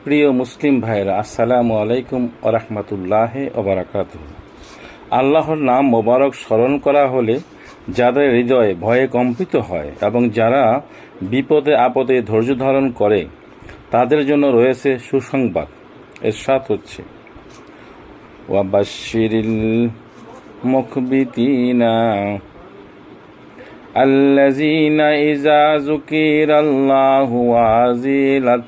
প্রিয় মুসলিম ভাইরা, আসসালামু আলাইকুম ওয়া রাহমাতুল্লাহি ওয়া বারাকাতুহু। আল্লাহর নাম মোবারক স্মরণ করা হলে যাদের হৃদয় ভয়ে কম্পিত হয় এবং যারা বিপদে আপদে ধৈর্য ধারণ করে তাদের জন্য রয়েছে সুসংবাদ। ইরশাদ হচ্ছে, ওয়া বাশশিরিল মুখবিতিনা আল্লাযীনা ইযা যুকিরাল্লাহু ওয়াজিলাত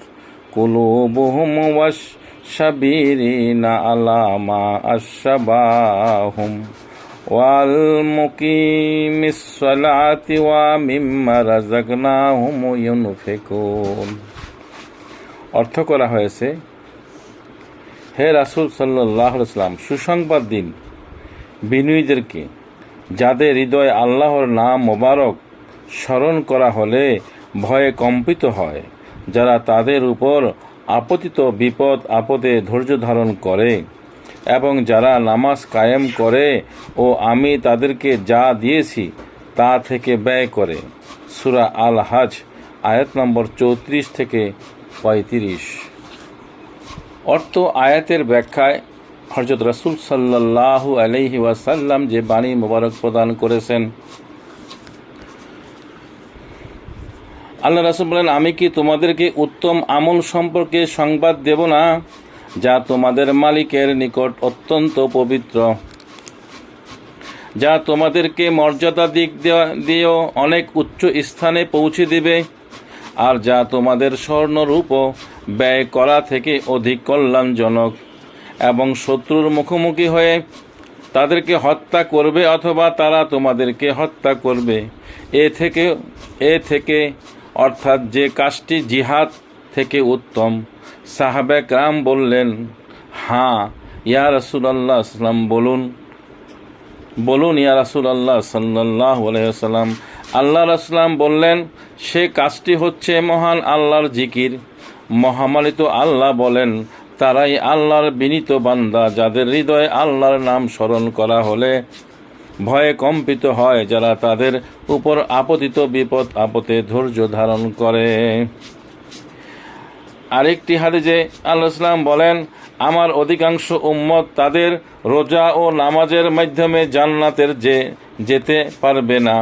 কুলুবুহুম ওয়াশ-শাবিরিনা আলা মা আশরাবাহুম ওয়াল মুকিমিস সালাতি ওয়া মিম্মা রাযাকনাহুম ইউনফিকুন। অর্থ করা হয়েছে, হে রাসূল সাল্লাল্লাহু আলাইহি ওয়াসাল্লাম, সুসংবাদ দিন বিনয়ীদেরকে যাদের হৃদয় আল্লাহর নাম মোবারক স্মরণ করা হলে ভয়ে কম্পিত হয়, যারা তাদের উপর আপতিত বিপদ আপদে ধৈর্য ধারণ করে এবং যারা নামাজ কায়েম করে ও আমি তাদেরকে যা দিয়েছি তা থেকে ব্যয় করে। সূরা আল হজ আয়াত নম্বর 34 থেকে 35। অর্থ আয়াতের ব্যাখ্যায় হযরত রাসূল সাল্লাল্লাহু আলাইহি ওয়াসাল্লাম যে বাণী মোবারক প্রদান করেছেন, আল্লাহ রাসূল বলেন, আমি কি তোমাদেরকে উত্তম আমল সম্পর্কে সংবাদ দেব না, যা তোমাদের মালিকের নিকট অত্যন্ত পবিত্র, যা তোমাদেরকে মর্যাদা দিক দিয়েও অনেক উচ্চ স্থানে পৌঁছে দিবে, আর যা তোমাদের স্বর্ণরূপও ব্যয় করা থেকে অধিক কল্যাণজনক, এবং শত্রুর মুখোমুখি হয়ে তাদেরকে হত্যা করবে অথবা তারা তোমাদেরকে হত্যা করবে, এ থেকে অর্থাৎ যে কাজটি জিহাদ থেকে উত্তম। সাহাবায়ে কেরাম বললেন, হ্যাঁ ইয়া রাসূলুল্লাহ সাল্লাম, বলুন ইয়া রাসূলুল্লাহ সাল্লাল্লাহু আলাইহি ওয়াসাল্লাম। আল্লাহ রাসূল বললেন, সে কাজটি হচ্ছে মহান আল্লাহর জিকির। মহামানিত আল্লাহ বলেন, তারাই আল্লাহর বিনীত বান্দা যাদের হৃদয়ে আল্লাহর নাম স্মরণ করা হলে ভয়ে কম্পিত হয়, যারা তাদের উপর আপতিত বিপদ আপদে ধৈর্য ধারণ করে। আরেকটি হাদিসে আল্লাহ সাল্লাম বলেন, আমার অধিকাংশ উম্মত তাদের রোজা ও নামাজের মাধ্যমে জান্নাতের যেতে পারবে না,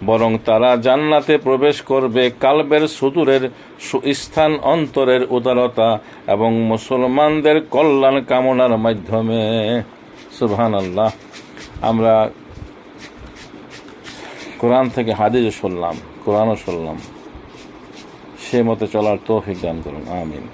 বরং তারা জান্নাতে প্রবেশ করবে কালবের সুদূরের সুস্থান, অন্তরের উদারতা এবং মুসলমানদের কল্যাণ কামনার মাধ্যমে। সুবহানাল্লাহ। আমরা কোরআন থেকে হাদিসও শুনলাম, কোরআনও শুনলাম, সে মতে চলার তৌফিক দান করুন, আমিন।